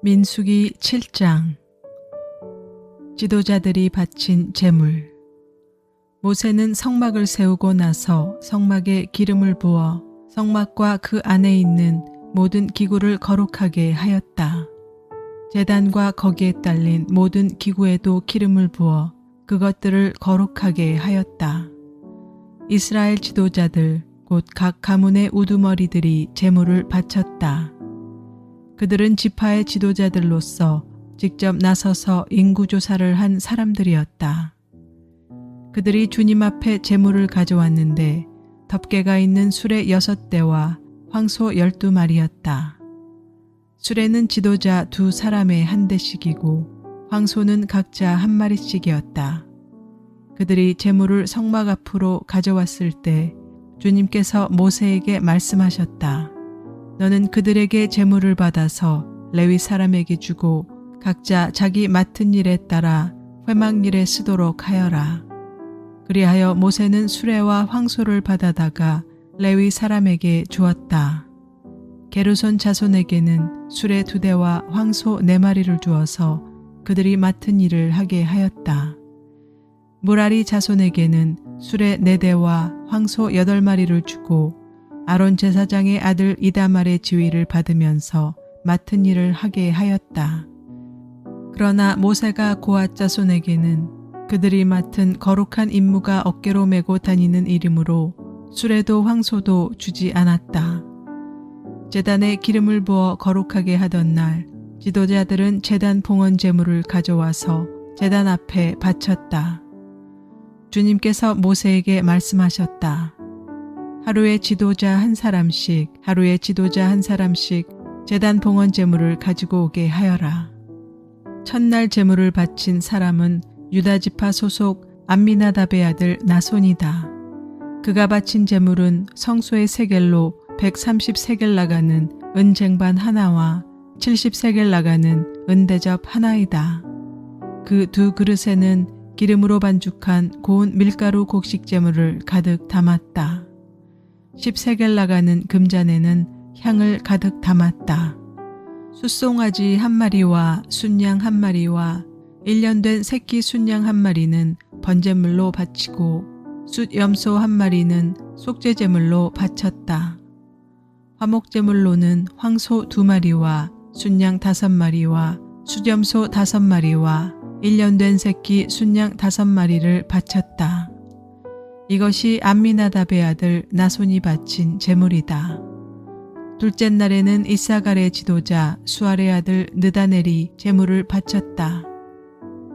민수기 7장. 지도자들이 바친 제물. 모세는 성막을 세우고 나서 성막에 기름을 부어 성막과 그 안에 있는 모든 기구를 거룩하게 하였다. 제단과 거기에 딸린 모든 기구에도 기름을 부어 그것들을 거룩하게 하였다. 이스라엘 지도자들 곧 각 가문의 우두머리들이 제물을 바쳤다. 그들은 지파의 지도자들로서 직접 나서서 인구조사를 한 사람들이었다. 그들이 주님 앞에 제물을 가져왔는데 덮개가 있는 수레 6대와 황소 12마리였다. 수레는 지도자 2사람의 한 대씩이고 황소는 각자 1마리씩이었다. 그들이 제물을 성막 앞으로 가져왔을 때 주님께서 모세에게 말씀하셨다. 너는 그들에게 제물을 받아서 레위 사람에게 주고 각자 자기 맡은 일에 따라 회막일에 쓰도록 하여라. 그리하여 모세는 수레와 황소를 받아다가 레위 사람에게 주었다. 게르손 자손에게는 수레 2대와 황소 4마리를 주어서 그들이 맡은 일을 하게 하였다. 무라리 자손에게는 수레 4대와 황소 8마리를 주고 아론 제사장의 아들 이다말의 지위를 받으면서 맡은 일을 하게 하였다. 그러나 모세가 고앗 자손에게는 그들이 맡은 거룩한 임무가 어깨로 메고 다니는 일이므로 수레도 황소도 주지 않았다. 제단에 기름을 부어 거룩하게 하던 날 지도자들은 제단 봉헌 제물을 가져와서 제단 앞에 바쳤다. 주님께서 모세에게 말씀하셨다. 하루에 지도자 한 사람씩 제단 봉헌 제물을 가지고 오게 하여라. 첫날 제물을 바친 사람은 유다 지파 소속 암미나답의 아들 나손이다. 그가 바친 제물은 성소의 세겔로 130세겔 나가는 은쟁반 하나와 70세겔 나가는 은대접 하나이다. 그 2 그릇에는 기름으로 반죽한 고운 밀가루 곡식 제물을 가득 담았다. 10세겔 나가는 금잔에는 향을 가득 담았다. 숫송아지 1마리와 순양 1마리와 1년 된 새끼 순양 1마리는 번제물로 바치고 숫염소 1마리는 속죄제물로 바쳤다. 화목제물로는 황소 2마리와 순양 5마리와 숫염소 5마리와 1년 된 새끼 순양 5마리를 바쳤다. 이것이 암미나답의 아들 나손이 바친 제물이다. 둘째 날에는 이사갈의 지도자 수알의 아들 느다넬이 제물을 바쳤다.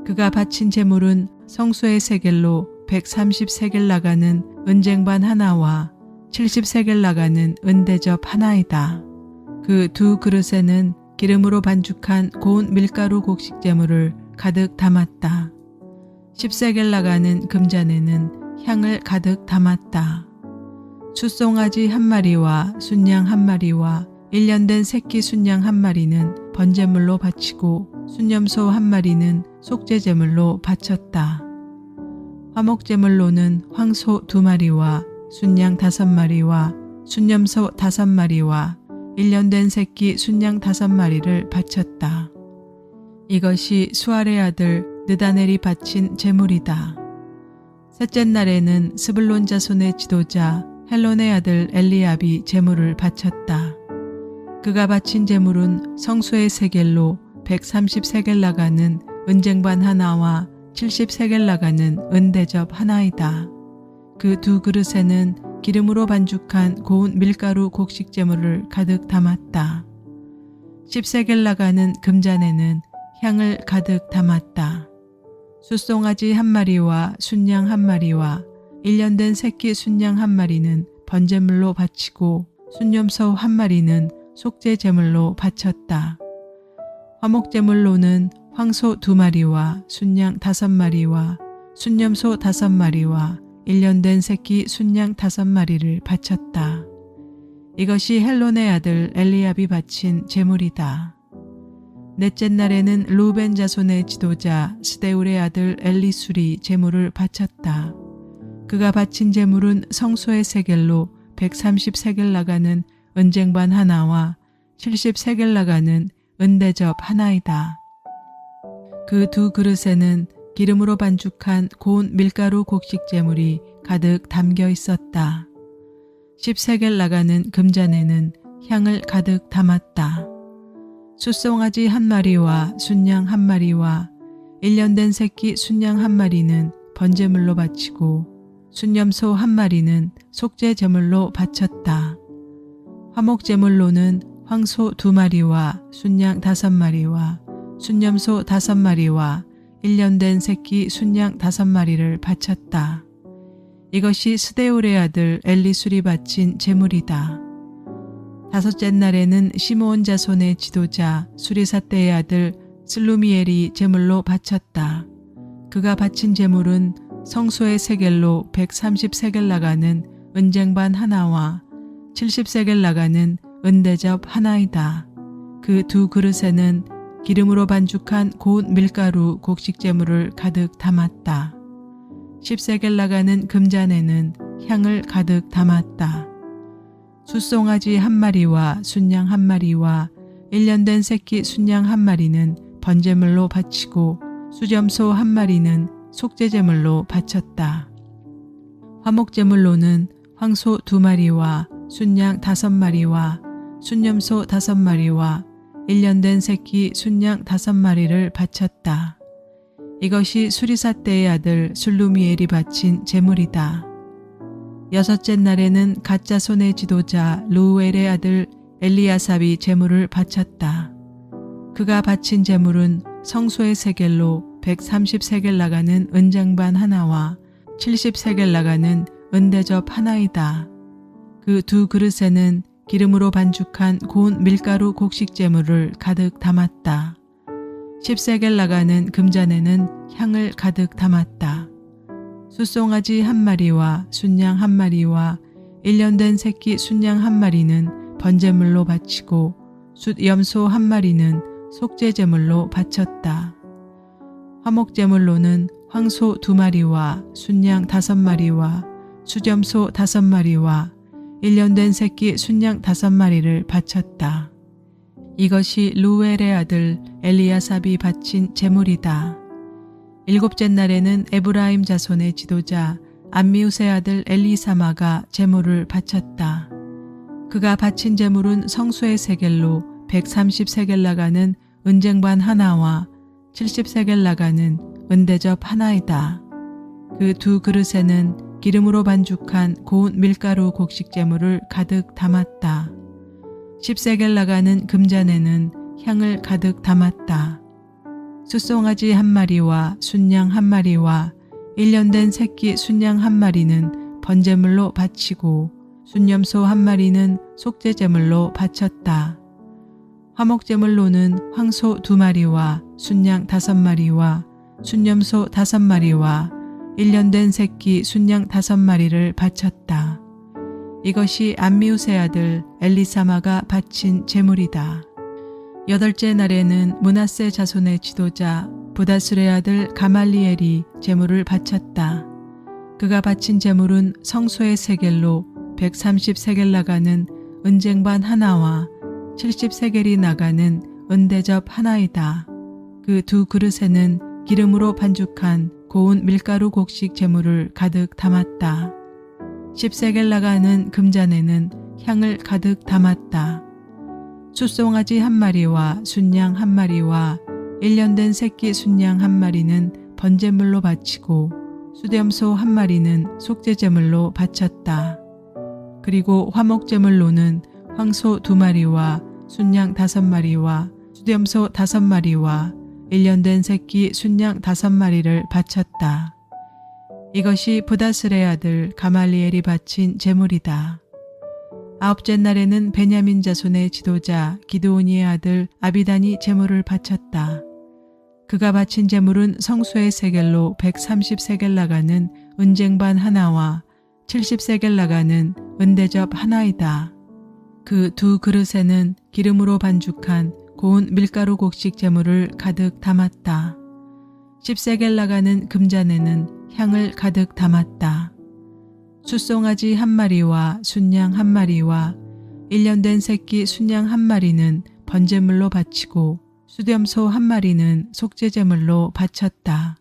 그가 바친 제물은 성소의 세겔로 130세겔 나가는 은쟁반 하나와 70세겔 나가는 은대접 하나이다. 그 2 그릇에는 기름으로 반죽한 고운 밀가루 곡식 제물을 가득 담았다. 10세겔 나가는 금잔에는 향을 가득 담았다. 숫송아지 1마리와 순양 1마리와 1년 된 새끼 순양 1마리는 번제물로 바치고 순염소 1마리는 속죄제물로 바쳤다. 화목제물로는 황소 2마리와 순양 5마리와 순염소 5마리와 1년 된 새끼 순양 5마리를 바쳤다. 이것이 수알의 아들 느다넬이 바친 제물이다. 셋째 날에는 스불론 자손의 지도자 헬론의 아들 엘리압이 제물을 바쳤다. 그가 바친 제물은 성소의 세겔로 130세겔 나가는 은쟁반 하나와 70세겔 나가는 은대접 하나이다. 그 2 그릇에는 기름으로 반죽한 고운 밀가루 곡식 제물을 가득 담았다. 10세겔 나가는 금잔에는 향을 가득 담았다. 숫송아지 1마리와 순양 1마리와 1년 된 새끼 순양 1마리는 번제물로 바치고 순염소 1마리는 속죄제물로 바쳤다. 화목제물로는 황소 2마리와 순양 5마리와 순염소 5마리와 1년 된 새끼 순양 5마리를 바쳤다. 이것이 헬론의 아들 엘리압이 바친 제물이다. 넷째 날에는 루벤 자손의 지도자 스데울의 아들 엘리술이 제물을 바쳤다. 그가 바친 제물은 성소의 세겔로 130세겔 나가는 은쟁반 하나와 70세겔 나가는 은대접 하나이다. 그 두 그릇에는 기름으로 반죽한 고운 밀가루 곡식 제물이 가득 담겨 있었다. 10세겔 나가는 금잔에는 향을 가득 담았다. 숫송아지 한 마리와 순양 한 마리와 1년 된 새끼 순양 한 마리는 번제물로 바치고 순염소 한 마리는 속죄 제물로 바쳤다. 화목 제물로는 황소 2마리와 순양 5마리와 순염소 5마리와 1년 된 새끼 순양 5마리를 바쳤다. 이것이 스데울의 아들 엘리술이 바친 제물이다. 다섯째 날에는 시므온 자손의 지도자 수리사떼의 아들 슬루미엘이 제물로 바쳤다. 그가 바친 제물은 성소의 세겔로 130세겔 나가는 은쟁반 하나와 70세겔 나가는 은대접 하나이다. 그 두 그릇에는 기름으로 반죽한 고운 밀가루 곡식 제물을 가득 담았다. 10세겔 나가는 금잔에는 향을 가득 담았다. 숫송아지 한 마리와 순양 한 마리와 1년 된 새끼 순양 한 마리는 번제물로 바치고 수점소 한 마리는 속죄제물로 바쳤다. 화목제물로는 황소 2마리와 순양 5마리와 순염소 5마리와 1년 된 새끼 순양 5마리를 바쳤다. 이것이 수리사떼의 아들 술루미엘이 바친 제물이다. 여섯째 날에는 갓자손의 지도자 루엘의 아들 엘리아삽이 제물을 바쳤다. 그가 바친 제물은 성소의 세겔로 130세겔 나가는 은쟁반 하나와 70세겔 나가는 은대접 하나이다. 그 두 그릇에는 기름으로 반죽한 고운 밀가루 곡식 제물을 가득 담았다. 10세겔 나가는 금잔에는 향을 가득 담았다. 숫송아지 한 마리와 순양 한 마리와 1년 된 새끼 순양 한 마리는 번제물로 바치고 숫염소 한 마리는 속죄제물로 바쳤다. 화목제물로는 황소 2마리와 순양 5마리와 수점소 5마리와 1년 된 새끼 순양 5마리를 바쳤다. 이것이 루엘의 아들 엘리아삽이 바친 제물이다. 일곱째 날에는 에브라임 자손의 지도자 암미우스의 아들 엘리사마가 제물을 바쳤다. 그가 바친 제물은 성소의 세겔로 130세겔 나가는 은쟁반 하나와 70세겔 나가는 은대접 하나이다. 그 두 그릇에는 기름으로 반죽한 고운 밀가루 곡식 제물을 가득 담았다. 10세겔 나가는 금잔에는 향을 가득 담았다. 숫송아지 한 마리와 순양 한 마리와 1년 된 새끼 순양 한 마리는 번제물로 바치고 순염소 한 마리는 속죄제물로 바쳤다. 화목제물로는 황소 2마리와 순양 5마리와 순염소 5마리와 1년 된 새끼 순양 5마리를 바쳤다. 이것이 암미우스의 아들 엘리사마가 바친 제물이다. 여덟째 날에는 므낫세 자손의 지도자 부다술의 아들 가말리엘이 제물을 바쳤다. 그가 바친 제물은 성소의 세겔로 130세겔 나가는 은쟁반 하나와 70세겔이 나가는 은대접 하나이다. 그 두 그릇에는 기름으로 반죽한 고운 밀가루 곡식 제물을 가득 담았다. 10세겔 나가는 금잔에는 향을 가득 담았다. 숫송아지 한 마리와 순양 한 마리와 1년 된 새끼 순양 한 마리는 번제물로 바치고 수염소 한 마리는 속죄제물로 바쳤다. 그리고 화목제물로는 황소 2마리와 순양 5마리와 수염소 5마리와 1년 된 새끼 순양 5마리를 바쳤다. 이것이 부다슬의 아들 가말리엘이 바친 제물이다. 아홉째 날에는 베냐민 자손의 지도자 기드온이의 아들 아비단이 제물을 바쳤다. 그가 바친 제물은 성소의 세겔로 130세겔 나가는 은쟁반 하나와 70세겔 나가는 은대접 하나이다. 그 두 그릇에는 기름으로 반죽한 고운 밀가루 곡식 제물을 가득 담았다. 10세겔 나가는 금잔에는 향을 가득 담았다. 숫송아지 한 마리와 순양 한 마리와 1년 된 새끼 순양 한 마리는 번제물로 바치고 수렴소 한 마리는 속죄제물로 바쳤다.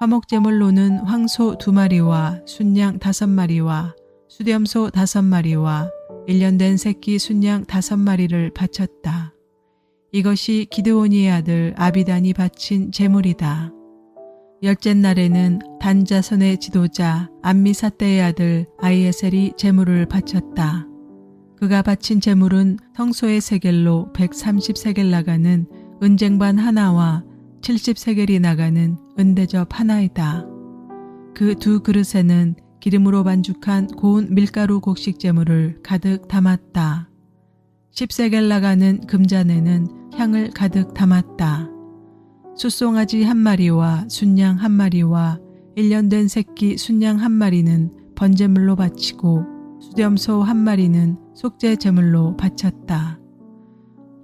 화목제물로는 황소 2마리와 순양 5마리와 수렴소 5마리와 1년 된 새끼 순양 5마리를 바쳤다. 이것이 기드온이의 아들 아비단이 바친 제물이다. 열째 날에는 단 자손의 지도자 암미사대의 아들 아히에셀이 제물을 바쳤다. 그가 바친 제물은 성소의 세겔로 130세겔 나가는 은쟁반 하나와 70세겔이 나가는 은대접 하나이다. 그 2그릇에는 기름으로 반죽한 고운 밀가루 곡식 제물을 가득 담았다. 10세겔 나가는 금잔에는 향을 가득 담았다. 숫송아지 1마리와 순양 1마리와 1년 된 새끼 순양 1마리는 번제물로 바치고 수렴소 1마리는 속죄 제물로 바쳤다.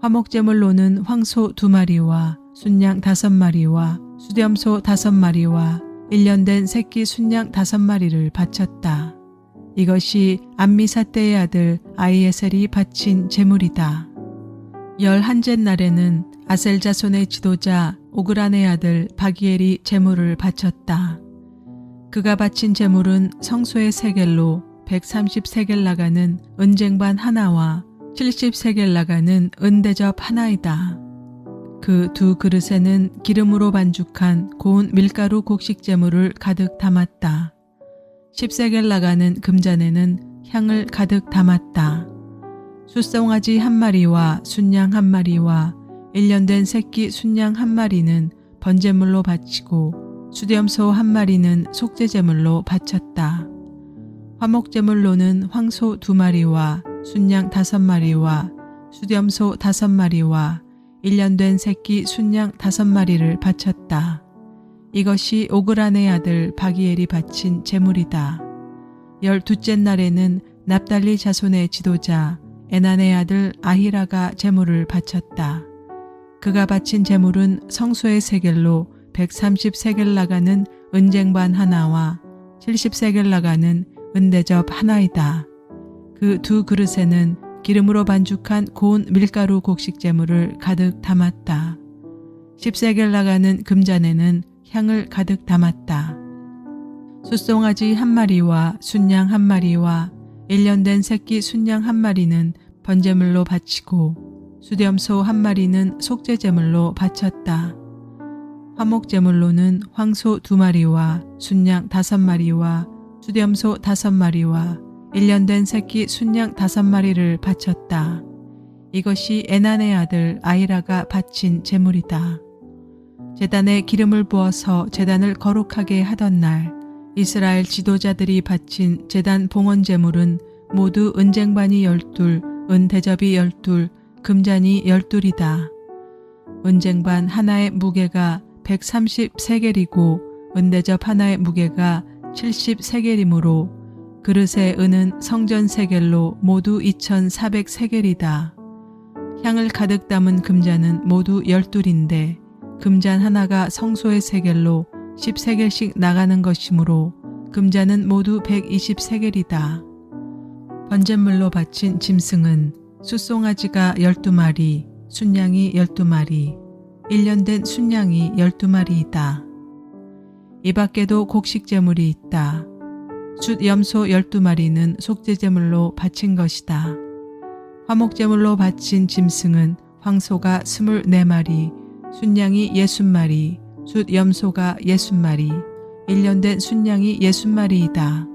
화목제물로는 황소 2마리와 순양 5마리와 수렴소 5마리와 1년 된 새끼 순양 5마리를 바쳤다. 이것이 암미사대의 아들 아히에셀이 바친 제물이다. 11째 날에는 아셀 자손의 지도자 오그란의 아들 바기엘이 제물을 바쳤다. 그가 바친 제물은 성소의 세겔로 130세겔 나가는 은쟁반 하나와 70세겔 나가는 은대접 하나이다. 그 2그릇에는 기름으로 반죽한 고운 밀가루 곡식 제물을 가득 담았다. 10세겔 나가는 금잔에는 향을 가득 담았다. 숫송아지 1마리와 순양 1마리와 1년 된 새끼 순양 1마리는 번제물로 바치고 수렴소 1마리는 속죄제물로 바쳤다. 화목제물로는 황소 2마리와 순양 5마리와 수렴소 5마리와 1년 된 새끼 순양 5마리를 바쳤다. 이것이 오그란의 아들 바기엘이 바친 제물이다. 12째 날에는 납달리 자손의 지도자 에난의 아들 아히라가 제물을 바쳤다. 그가 바친 제물은 성소의 세겔로 130세겔 나가는 은쟁반 하나와 70세겔 나가는 은대접 하나이다. 그 2그릇에는 기름으로 반죽한 고운 밀가루 곡식 제물을 가득 담았다. 10세겔 나가는 금잔에는 향을 가득 담았다. 숫송아지 1마리와 순양 1마리와 1년 된 새끼 순양 1마리는 번제물로 바치고 수렴소 1마리는 속죄제물로 바쳤다. 화목제물로는 황소 2마리와 순양 5마리와 수렴소 5마리와 1년 된 새끼 순양 5마리를 바쳤다. 이것이 에난의 아들 아히라가 바친 제물이다. 제단에 기름을 부어서 제단을 거룩하게 하던 날 이스라엘 지도자들이 바친 제단 봉헌 제물은 모두 은쟁반이 12, 은대접이 12, 금잔이 12이다. 은쟁반 하나의 무게가 130세겔이고 은대접 하나의 무게가 70세겔이므로 그릇의 은은 성전 세겔로 모두 2400세겔이다. 향을 가득 담은 금잔은 모두 12인데 금잔 하나가 성소의 세겔로 10세겔씩 나가는 것이므로 금잔은 모두 120세겔이다. 번제물로 바친 짐승은 숫송아지가 12마리, 순양이 12마리, 1년 된 순양이 12마리이다. 이 밖에도 곡식제물이 있다. 숫염소 12마리는 속죄제물로 바친 것이다. 화목제물로 바친 짐승은 황소가 24마리, 순양이 60마리, 숫염소가 60마리, 1년 된 순양이 60마리이다.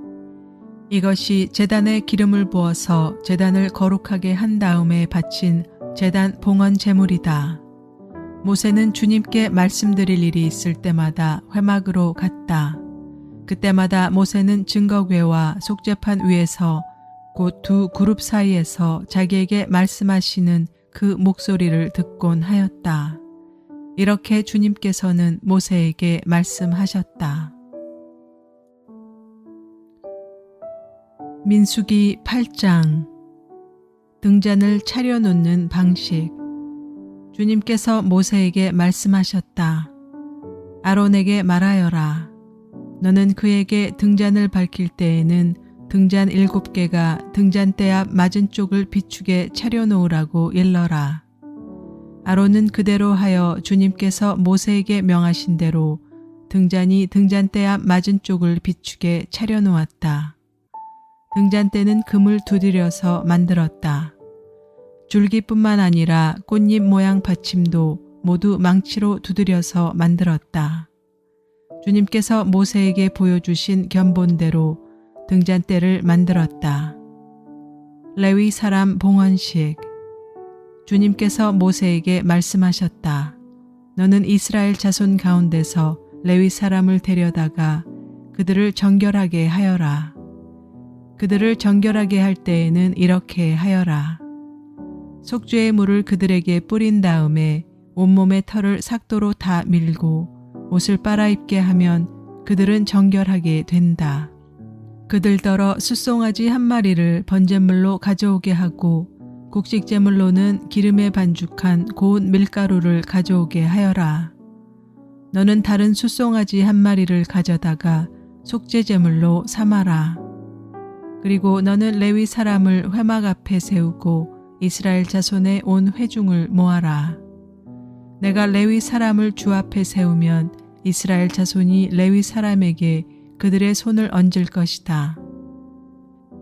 이것이 제단에 기름을 부어서 제단을 거룩하게 한 다음에 바친 제단 봉헌 제물이다. 모세는 주님께 말씀드릴 일이 있을 때마다 회막으로 갔다. 그때마다 모세는 증거궤와 속죄판 위에서 곧 2그룹 사이에서 자기에게 말씀하시는 그 목소리를 듣곤 하였다. 이렇게 주님께서는 모세에게 말씀하셨다. 민수기 8장 등잔을 차려놓는 방식. 주님께서 모세에게 말씀하셨다. 아론에게 말하여라. 너는 그에게 등잔을 밝힐 때에는 등잔 7개가 등잔대 앞 맞은 쪽을 비추게 차려놓으라고 일러라. 아론은 그대로 하여 주님께서 모세에게 명하신 대로 등잔이 등잔대 앞 맞은 쪽을 비추게 차려놓았다. 등잔대는 금을 두드려서 만들었다. 줄기뿐만 아니라 꽃잎 모양 받침도 모두 망치로 두드려서 만들었다. 주님께서 모세에게 보여주신 견본대로 등잔대를 만들었다. 레위 사람 봉헌식. 주님께서 모세에게 말씀하셨다. 너는 이스라엘 자손 가운데서 레위 사람을 데려다가 그들을 정결하게 하여라. 그들을 정결하게 할 때에는 이렇게 하여라. 속죄의 물을 그들에게 뿌린 다음에 온몸의 털을 삭도로 다 밀고 옷을 빨아입게 하면 그들은 정결하게 된다. 그들더러 숫송아지 한 마리를 번제물로 가져오게 하고 곡식제물로는 기름에 반죽한 고운 밀가루를 가져오게 하여라. 너는 다른 숫송아지 한 마리를 가져다가 속죄제물로 삼아라. 그리고 너는 레위 사람을 회막 앞에 세우고 이스라엘 자손의 온 회중을 모아라. 내가 레위 사람을 주 앞에 세우면 이스라엘 자손이 레위 사람에게 그들의 손을 얹을 것이다.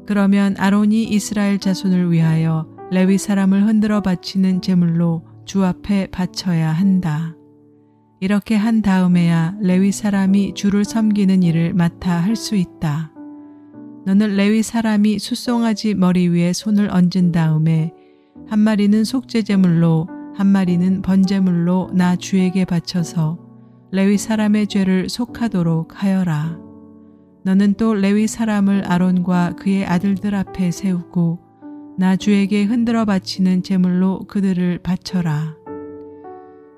그러면 아론이 이스라엘 자손을 위하여 레위 사람을 흔들어 바치는 제물로 주 앞에 바쳐야 한다. 이렇게 한 다음에야 레위 사람이 주를 섬기는 일을 맡아 할 수 있다. 너는 레위 사람이 숫송아지 머리 위에 손을 얹은 다음에 한 마리는 속죄제물로 한 마리는 번제물로 나 주에게 바쳐서 레위 사람의 죄를 속하도록 하여라. 너는 또 레위 사람을 아론과 그의 아들들 앞에 세우고 나 주에게 흔들어 바치는 제물로 그들을 바쳐라.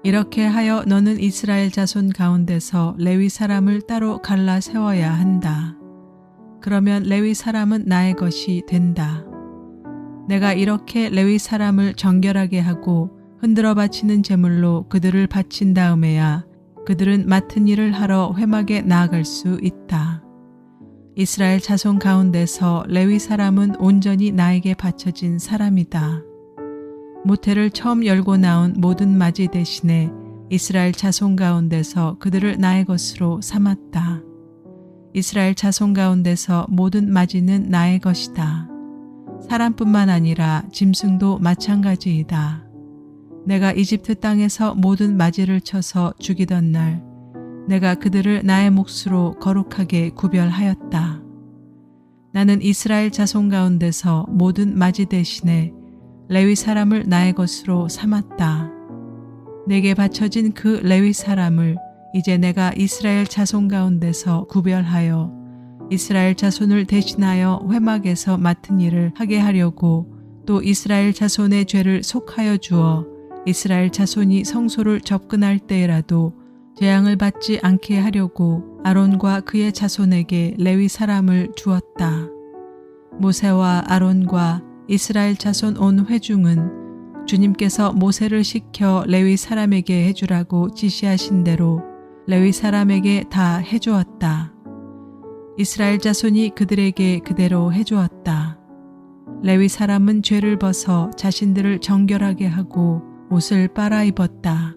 이렇게 하여 너는 이스라엘 자손 가운데서 레위 사람을 따로 갈라 세워야 한다. 그러면 레위 사람은 나의 것이 된다. 내가 이렇게 레위 사람을 정결하게 하고 흔들어 바치는 제물로 그들을 바친 다음에야 그들은 맡은 일을 하러 회막에 나아갈 수 있다. 이스라엘 자손 가운데서 레위 사람은 온전히 나에게 바쳐진 사람이다. 모태를 처음 열고 나온 모든 맞이 대신에 이스라엘 자손 가운데서 그들을 나의 것으로 삼았다. 이스라엘 자손 가운데서 모든 맞이는 나의 것이다. 사람뿐만 아니라 짐승도 마찬가지이다. 내가 이집트 땅에서 모든 맞이를 쳐서 죽이던 날 내가 그들을 나의 몫으로 거룩하게 구별하였다. 나는 이스라엘 자손 가운데서 모든 맞이 대신에 레위 사람을 나의 것으로 삼았다. 내게 바쳐진 그 레위 사람을 이제 내가 이스라엘 자손 가운데서 구별하여 이스라엘 자손을 대신하여 회막에서 맡은 일을 하게 하려고 또 이스라엘 자손의 죄를 속하여 주어 이스라엘 자손이 성소를 접근할 때에라도 재앙을 받지 않게 하려고 아론과 그의 자손에게 레위 사람을 주었다. 모세와 아론과 이스라엘 자손 온 회중은 주님께서 모세를 시켜 레위 사람에게 해주라고 지시하신 대로 레위 사람에게 다 해주었다. 이스라엘 자손이 그들에게 그대로 해주었다. 레위 사람은 죄를 벗어 자신들을 정결하게 하고 옷을 빨아입었다.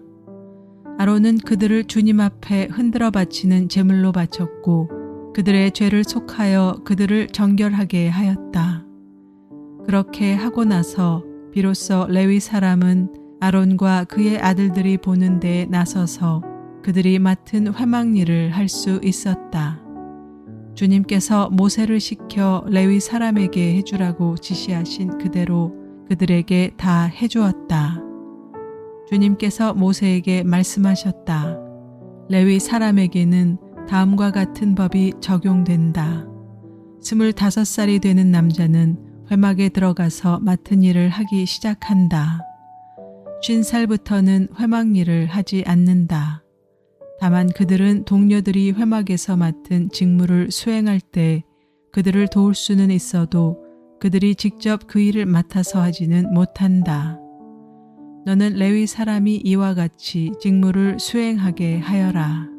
아론은 그들을 주님 앞에 흔들어 바치는 제물로 바쳤고 그들의 죄를 속하여 그들을 정결하게 하였다. 그렇게 하고 나서 비로소 레위 사람은 아론과 그의 아들들이 보는 데에 나서서 그들이 맡은 회막 일을 할 수 있었다. 주님께서 모세를 시켜 레위 사람에게 해주라고 지시하신 그대로 그들에게 다 해주었다. 주님께서 모세에게 말씀하셨다. 레위 사람에게는 다음과 같은 법이 적용된다. 25살이 되는 남자는 회막에 들어가서 맡은 일을 하기 시작한다. 50살부터는 회막 일을 하지 않는다. 다만 그들은 동료들이 회막에서 맡은 직무를 수행할 때 그들을 도울 수는 있어도 그들이 직접 그 일을 맡아서 하지는 못한다. 너는 레위 사람이 이와 같이 직무를 수행하게 하여라.